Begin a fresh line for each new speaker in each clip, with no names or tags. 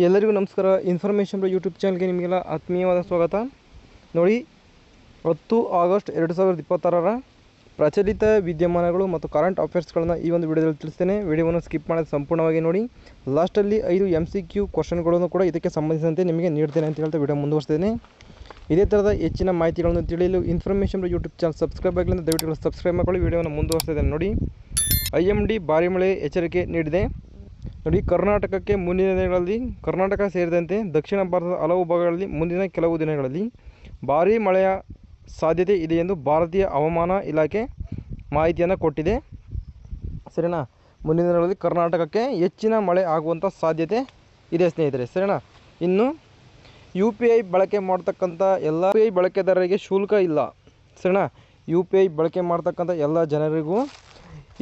ಎಲ್ಲರಿಗೂ ನಮಸ್ಕಾರ. Information YouTube ಚಾನಲ್ಗೆ ನಿಮಗೆಲ್ಲ ಆತ್ಮೀಯವಾದ ಸ್ವಾಗತ. ನೋಡಿ, 10 ಆಗಸ್ಟ್ 2026 ಪ್ರಚಲಿತ ವಿದ್ಯಮಾನಗಳು ಮತ್ತು ಕರೆಂಟ್ ಅಫೇರ್ಸ್ಗಳನ್ನು ಈ ಒಂದು ವಿಡಿಯೋದಲ್ಲಿ ತಿಳಿಸ್ತೇನೆ. ವಿಡಿಯೋವನ್ನು ಸ್ಕಿಪ್ ಮಾಡೋದು ಸಂಪೂರ್ಣವಾಗಿ ನೋಡಿ. ಲಾಸ್ಟಲ್ಲಿ 5 MCQ ಕ್ವಶನ್ಗಳನ್ನು ಕೂಡ ಇದಕ್ಕೆ ಸಂಬಂಧಿಸಿದಂತೆ ನಿಮಗೆ ನೀಡ್ತೇನೆ ಅಂತ ಹೇಳ್ತಾ ವಿಡಿಯೋ ಮುಂದುವರಿಸ್ತೇನೆ. ಇದೇ ಥರದ ಹೆಚ್ಚಿನ ಮಾಹಿತಿಗಳನ್ನು ತಿಳಿಯಲು ಇನ್ಫಾರ್ಮೇಷನ್ ಯೂಟ್ಯೂಬ್ ಚಾನಲ್ ಸಬ್ಸ್ಕ್ರೈಬ್ ಆಗಲಿಲ್ಲ ದಯವಿಟ್ಟು ಸಬ್ಸ್ಕ್ರೈಬ್ ಮಾಡಿಕೊಳ್ಳಿ. ವಿಡಿಯೋವನ್ನು ಮುಂದುವರಿಸ್ತಿದ್ದೇನೆ. ನೋಡಿ, IMD ಭಾರಿ ಮಳೆ ಎಚ್ಚರಿಕೆ ನೀಡಿದೆ. ನೋಡಿ, ಕರ್ನಾಟಕಕ್ಕೆ ಮುಂದಿನ ದಿನಗಳಲ್ಲಿ ಕರ್ನಾಟಕ ಸೇರಿದಂತೆ ದಕ್ಷಿಣ ಭಾರತದ ಹಲವು ಭಾಗಗಳಲ್ಲಿ ಮುಂದಿನ ಕೆಲವು ದಿನಗಳಲ್ಲಿ ಭಾರೀ ಮಳೆಯ ಸಾಧ್ಯತೆ ಇದೆ ಎಂದು ಭಾರತೀಯ ಹವಾಮಾನ ಇಲಾಖೆ ಮಾಹಿತಿಯನ್ನು ಕೊಟ್ಟಿದೆ. ಸರಿನಾ? ಮುಂದಿನ ದಿನಗಳಲ್ಲಿ ಕರ್ನಾಟಕಕ್ಕೆ ಹೆಚ್ಚಿನ ಮಳೆ ಆಗುವಂಥ ಸಾಧ್ಯತೆ ಇದೆ ಸ್ನೇಹಿತರೆ. ಸರಿನಾ? ಇನ್ನು UPI ಬಳಕೆ ಮಾಡ್ತಕ್ಕಂಥ ಎಲ್ಲ UPI ಬಳಕೆದಾರರಿಗೆ ಶುಲ್ಕ ಇಲ್ಲ. ಸರಿನಾ? UPI ಬಳಕೆ ಮಾಡ್ತಕ್ಕಂಥ ಎಲ್ಲ ಜನರಿಗೂ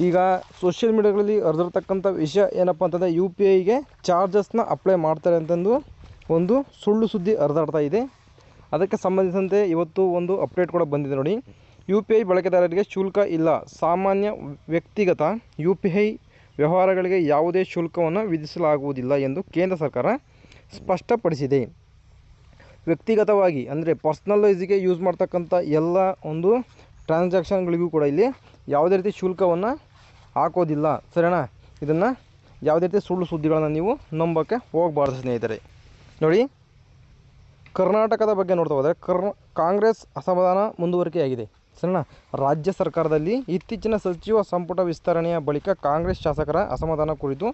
ಈಗ ಸೋಷಿಯಲ್ ಮೀಡಿಯಾಗಳಲ್ಲಿ ಹರಿದಿರ್ತಕ್ಕಂಥ ವಿಷಯ ಏನಪ್ಪ ಅಂತಂದರೆ UPIಗೆ ಚಾರ್ಜಸ್ನ ಅಪ್ಲೈ ಮಾಡ್ತಾರೆ ಅಂತಂದು ಒಂದು ಸುಳ್ಳು ಸುದ್ದಿ ಹರಿದಾಡ್ತಾ ಇದೆ. ಅದಕ್ಕೆ ಸಂಬಂಧಿಸಿದಂತೆ ಇವತ್ತು ಒಂದು ಅಪ್ಡೇಟ್ ಕೂಡ ಬಂದಿದೆ. ನೋಡಿ, UPI ಬಳಕೆದಾರರಿಗೆ ಶುಲ್ಕ ಇಲ್ಲ. ಸಾಮಾನ್ಯ ವ್ಯಕ್ತಿಗತ UPI ವ್ಯವಹಾರಗಳಿಗೆ ಯಾವುದೇ ಶುಲ್ಕವನ್ನು ವಿಧಿಸಲಾಗುವುದಿಲ್ಲ ಎಂದು ಕೇಂದ್ರ ಸರ್ಕಾರ ಸ್ಪಷ್ಟಪಡಿಸಿದೆ. ವ್ಯಕ್ತಿಗತವಾಗಿ ಅಂದರೆ ಪರ್ಸ್ನಲೈಸಿಗೆ ಯೂಸ್ ಮಾಡ್ತಕ್ಕಂಥ ಎಲ್ಲ ಒಂದು ಟ್ರಾನ್ಸಾಕ್ಷನ್ಗಳಿಗೂ ಕೂಡ ಇಲ್ಲಿ ಯಾವುದೇ ರೀತಿ ಶುಲ್ಕವನ್ನು ಹಾಕೋದಿಲ್ಲ. ಸರಿನಾ? ಇದನ್ನು ಯಾವುದೇ ರೀತಿ ಸುಳ್ಳು ಸುದ್ದಿಗಳನ್ನು ನೀವು ನಂಬೋಕ್ಕೆ ಹೋಗಬಾರ್ದು ಸ್ನೇಹಿತರೆ. ನೋಡಿ, ಕರ್ನಾಟಕದ ಬಗ್ಗೆ ನೋಡ್ತಾ ಹೋದರೆ ಕಾಂಗ್ರೆಸ್ ಅಸಮಾಧಾನ ಮುಂದುವರಿಕೆಯಾಗಿದೆ. ಸರಿನಾ? ರಾಜ್ಯ ಸರ್ಕಾರದಲ್ಲಿ ಇತ್ತೀಚಿನ ಸಚಿವ ಸಂಪುಟ ವಿಸ್ತರಣೆಯ ಬಳಿಕ ಕಾಂಗ್ರೆಸ್ ಶಾಸಕರ ಅಸಮಾಧಾನ ಕುರಿತು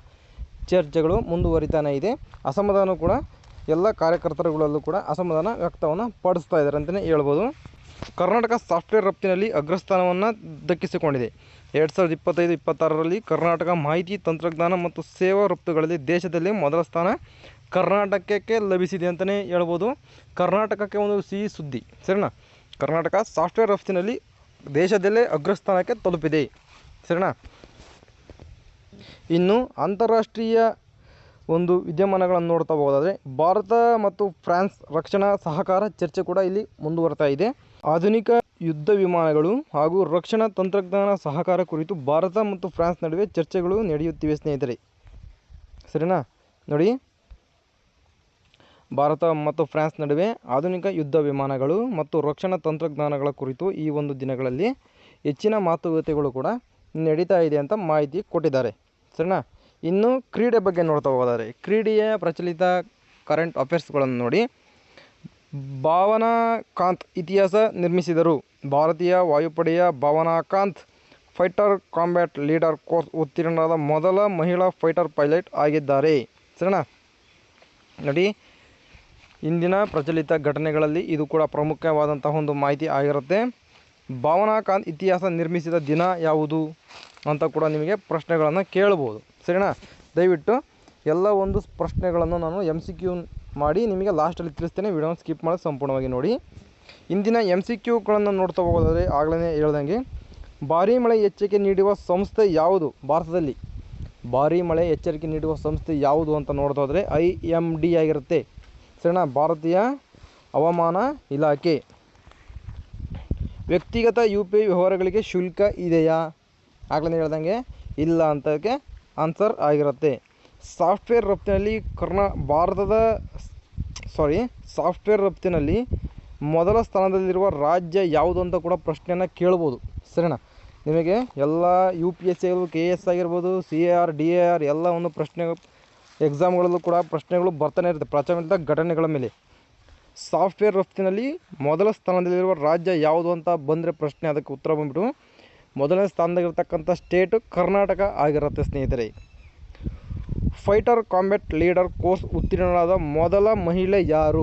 ಚರ್ಚೆಗಳು ಮುಂದುವರಿತಾನೇ ಇದೆ. ಅಸಮಾಧಾನ ಕೂಡ ಎಲ್ಲ ಕಾರ್ಯಕರ್ತರುಗಳಲ್ಲೂ ಕೂಡ ಅಸಮಾಧಾನ ವ್ಯಕ್ತವನ್ನು ಪಡಿಸ್ತಾ ಇದ್ದಾರೆ ಅಂತಲೇ ಹೇಳ್ಬೋದು. ಕರ್ನಾಟಕ ಸಾಫ್ಟ್ವೇರ್ ರಫ್ತಿನಲ್ಲಿ ಅಗ್ರಸ್ಥಾನವನ್ನು ದಕ್ಕಿಸಿಕೊಂಡಿದೆ. 2025-26ರಲ್ಲಿ ಕರ್ನಾಟಕ ಮಾಹಿತಿ ತಂತ್ರಜ್ಞಾನ ಮತ್ತು ಸೇವಾ ರಫ್ತುಗಳಲ್ಲಿ ದೇಶದಲ್ಲೇ ಮೊದಲ ಸ್ಥಾನ ಕರ್ನಾಟಕಕ್ಕೆ ಲಭಿಸಿದೆ ಅಂತಲೇ ಹೇಳ್ಬೋದು. ಕರ್ನಾಟಕಕ್ಕೆ ಒಂದು ಸಿಹಿ ಸುದ್ದಿ. ಸರಿನಾ? ಕರ್ನಾಟಕ ಸಾಫ್ಟ್ವೇರ್ ರಫ್ತಿನಲ್ಲಿ ದೇಶದಲ್ಲೇ ಅಗ್ರಸ್ಥಾನಕ್ಕೆ ತಲುಪಿದೆ. ಸರಿನಾ? ಇನ್ನು ಅಂತಾರಾಷ್ಟ್ರೀಯ ಒಂದು ವಿದ್ಯಮಾನಗಳನ್ನು ನೋಡ್ತಾ ಹೋಗೋದಾದರೆ ಭಾರತ ಮತ್ತು ಫ್ರಾನ್ಸ್ ರಕ್ಷಣಾ ಸಹಕಾರ ಚರ್ಚೆ ಕೂಡ ಇಲ್ಲಿ ಮುಂದುವರ್ತಾ ಇದೆ. ಆಧುನಿಕ ಯುದ್ಧ ವಿಮಾನಗಳು ಹಾಗೂ ರಕ್ಷಣಾ ತಂತ್ರಜ್ಞಾನ ಸಹಕಾರ ಕುರಿತು ಭಾರತ ಮತ್ತು ಫ್ರಾನ್ಸ್ ನಡುವೆ ಚರ್ಚೆಗಳು ನಡೆಯುತ್ತಿವೆ ಸ್ನೇಹಿತರೆ. ಸರಿನಾ? ನೋಡಿ, ಭಾರತ ಮತ್ತು ಫ್ರಾನ್ಸ್ ನಡುವೆ ಆಧುನಿಕ ಯುದ್ಧ ವಿಮಾನಗಳು ಮತ್ತು ರಕ್ಷಣಾ ತಂತ್ರಜ್ಞಾನಗಳ ಕುರಿತು ಈ ಒಂದು ದಿನಗಳಲ್ಲಿ ಹೆಚ್ಚಿನ ಮಾತುಕತೆಗಳು ಕೂಡ ನಡೀತಾ ಇದೆ ಅಂತ ಮಾಹಿತಿ ಕೊಟ್ಟಿದ್ದಾರೆ. ಸರಿನಾ? ಇನ್ನು ಕ್ರೀಡೆ ಬಗ್ಗೆ ನೋಡ್ತಾ ಹೋಗೋದಾದರೆ ಕ್ರೀಡೆಯ ಪ್ರಚಲಿತ ಕರೆಂಟ್ ಅಫೇರ್ಸ್ಗಳನ್ನು ನೋಡಿ. ಭಾವನಾ ಕಾಂತ್ ಇತಿಹಾಸ ನಿರ್ಮಿಸಿದರು. ಭಾರತೀಯ ವಾಯುಪಡೆಯ Bhawana Kanth fighter combat leader course ಉತ್ತೀರ್ಣರಾದ ಮೊದಲ ಮಹಿಳಾ ಫೈಟರ್ ಪೈಲಟ್ ಆಗಿದ್ದಾರೆ. ಸರಿನಾ? ನೋಡಿ, ಇಂದಿನ ಪ್ರಚಲಿತ ಘಟನೆಗಳಲ್ಲಿ ಇದು ಕೂಡ ಪ್ರಮುಖವಾದಂತಹ ಒಂದು ಮಾಹಿತಿ ಆಗಿರುತ್ತೆ. ಭಾವನಾ ಕಾಂತ್ ಇತಿಹಾಸ ನಿರ್ಮಿಸಿದ ದಿನ ಯಾವುದು ಅಂತ ಕೂಡ ನಿಮಗೆ ಪ್ರಶ್ನೆಗಳನ್ನು ಕೇಳ್ಬೋದು. ಸರಿನಾ? ದಯವಿಟ್ಟು ಎಲ್ಲ ಒಂದು ಪ್ರಶ್ನೆಗಳನ್ನು ನಾನು MCQ ಮಾಡಿ ನಿಮಗೆ ಲಾಸ್ಟಲ್ಲಿ ತಿಳಿಸ್ತೇನೆ. ವಿಡಿಯೋನ ಸ್ಕಿಪ್ ಮಾಡಿ ಸಂಪೂರ್ಣವಾಗಿ ನೋಡಿ. ಇಂದಿನ MCQಗಳನ್ನು ನೋಡ್ತಾ ಹೋಗೋದಾದರೆ ಆಗಲೇ ಹೇಳ್ದಂಗೆ ಭಾರೀ ಮಳೆ ಎಚ್ಚರಿಕೆ ನೀಡುವ ಸಂಸ್ಥೆ ಯಾವುದು? ಭಾರತದಲ್ಲಿ ಭಾರೀ ಮಳೆ ಎಚ್ಚರಿಕೆ ನೀಡುವ ಸಂಸ್ಥೆ ಯಾವುದು ಅಂತ ನೋಡ್ತಾ ಹೋದರೆ IMD ಆಗಿರುತ್ತೆ. ಸರಿನಾ? ಭಾರತೀಯ ಹವಾಮಾನ ಇಲಾಖೆ. ವ್ಯಕ್ತಿಗತ UPI ವ್ಯವಹಾರಗಳಿಗೆ ಶುಲ್ಕ ಇದೆಯಾ? ಆಗಲೇ ಹೇಳ್ದಂಗೆ ಇಲ್ಲ ಅಂತಕ್ಕೆ ಆನ್ಸರ್ ಆಗಿರುತ್ತೆ. ಸಾಫ್ಟ್ವೇರ್ ರಫ್ತಿನಲ್ಲಿ ಸಾಫ್ಟ್ವೇರ್ ರಫ್ತಿನಲ್ಲಿ ಮೊದಲ ಸ್ಥಾನದಲ್ಲಿರುವ ರಾಜ್ಯ ಯಾವುದು ಅಂತ ಕೂಡ ಪ್ರಶ್ನೆಯನ್ನು ಕೇಳ್ಬೋದು. ಸರಿನಾ? ನಿಮಗೆ ಎಲ್ಲ UPSC KS ಆಗಿರ್ಬೋದು, CAR DAR ಎಲ್ಲ ಒಂದು ಪ್ರಶ್ನೆ ಎಕ್ಸಾಮ್ಗಳಲ್ಲೂ ಕೂಡ ಪ್ರಶ್ನೆಗಳು ಬರ್ತಾನೆ ಇರುತ್ತೆ ಪ್ರಚಲಿತ ಘಟನೆಗಳ ಮೇಲೆ. ಸಾಫ್ಟ್ವೇರ್ ರಫ್ತಿನಲ್ಲಿ ಮೊದಲ ಸ್ಥಾನದಲ್ಲಿರುವ ರಾಜ್ಯ ಯಾವುದು ಅಂತ ಬಂದರೆ ಪ್ರಶ್ನೆ, ಅದಕ್ಕೆ ಉತ್ತರ ಬಂದ್ಬಿಟ್ಟು ಮೊದಲನೇ ಸ್ಥಾನದಾಗಿರ್ತಕ್ಕಂಥ ಸ್ಟೇಟು ಕರ್ನಾಟಕ ಆಗಿರುತ್ತೆ ಸ್ನೇಹಿತರೆ. ಫೈಟರ್ ಕಾಂಬ್ಯಾಟ್ ಲೀಡರ್ ಕೋರ್ಸ್ ಉತ್ತೀರ್ಣರಾದ ಮೊದಲ ಮಹಿಳೆ ಯಾರು?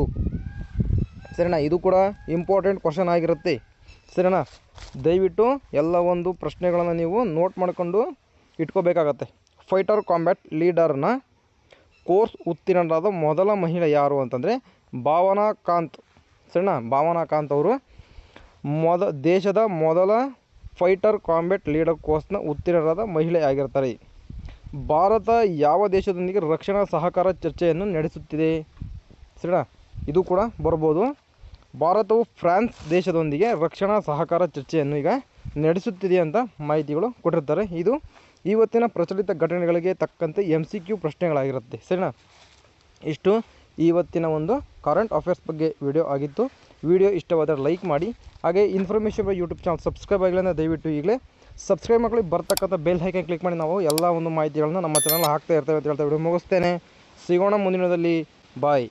ಸರಿನಾ? ಇದು ಕೂಡ ಇಂಪಾರ್ಟೆಂಟ್ ಕ್ವಶನ್ ಆಗಿರುತ್ತೆ. ಸರಿನಾ? ದಯವಿಟ್ಟು ಎಲ್ಲ ಒಂದು ಪ್ರಶ್ನೆಗಳನ್ನು ನೀವು ನೋಟ್ ಮಾಡಿಕೊಂಡು ಇಟ್ಕೋಬೇಕಾಗತ್ತೆ. ಫೈಟರ್ ಕಾಂಬ್ಯಾಟ್ ಲೀಡರ್ನ ಕೋರ್ಸ್ ಉತ್ತೀರ್ಣರಾದ ಮೊದಲ ಮಹಿಳೆ ಯಾರು ಅಂತಂದರೆ ಭಾವನಾ ಕಾಂತ್. ಸರಿನಾ? ಭಾವನಾ ಕಾಂತ್ ಅವರು ದೇಶದ ಮೊದಲ ಫೈಟರ್ ಕಾಂಬ್ಯಾಟ್ ಲೀಡರ್ ಕೋರ್ಸ್ನ ಉತ್ತೀರ್ಣರಾದ ಮಹಿಳೆ ಆಗಿರ್ತಾರೆ. ಭಾರತ ಯಾವ ದೇಶದೊಂದಿಗೆ ರಕ್ಷಣಾ ಸಹಕಾರ ಚರ್ಚೆಯನ್ನು ನಡೆಸುತ್ತಿದೆ? ಸರಿನಾ? ಇದು ಕೂಡ ಬರ್ಬೋದು. ಭಾರತವು ಫ್ರಾನ್ಸ್ ದೇಶದೊಂದಿಗೆ ರಕ್ಷಣಾ ಸಹಕಾರ ಚರ್ಚೆಯನ್ನು ಈಗ ನಡೆಸುತ್ತಿದೆ ಅಂತ ಮಾಹಿತಿಗಳು ಕೊಟ್ಟಿರ್ತಾರೆ. ಇದು ಇವತ್ತಿನ ಪ್ರಚಲಿತ ಘಟನೆಗಳಿಗೆ ತಕ್ಕಂತೆ MCQ ಪ್ರಶ್ನೆಗಳಾಗಿರುತ್ತೆ. ಸರಿನಾ? ಇಷ್ಟು ಇವತ್ತಿನ ಒಂದು ಕರೆಂಟ್ ಅಫೇರ್ಸ್ ಬಗ್ಗೆ ವಿಡಿಯೋ ಆಗಿತ್ತು. ವಿಡಿಯೋ ಇಷ್ಟವಾದರೆ ಲೈಕ್ ಮಾಡಿ. ಹಾಗೆ ಇನ್ಫಾರ್ಮೇಷನ್ ಯೂಟ್ಯೂಬ್ ಚಾನಲ್ ಸಬ್ಸ್ಕ್ರೈಬ್ ಆಗಿಲ್ಲ ಅಂದರೆ ದಯವಿಟ್ಟು ಈಗಲೇ ಸಬ್ಸ್ಕ್ರೈಬ್ ಮಾಡಿ ಬರ್ತಕ್ಕಂಥ ಬೆಲ್ ಐಕಾನ್ ಕ್ಲಿಕ್ ಮಾಡಿ ನಾವು ಎಲ್ಲ ಒಂದು ಮಾಹಿತಿಗಳನ್ನ ನಮ್ಮ ಚಾನಲ್ ಹಾಕ್ತಾ ಇರ್ತೇವೆ ಅಂತ ಹೇಳ್ತಾ ವಿಡಿಯೋ ಮುಗಿಸ್ತೇನೆ. ಸಿಗೋಣ ಮುಂದಿನದಲ್ಲಿ. ಬಾಯ್.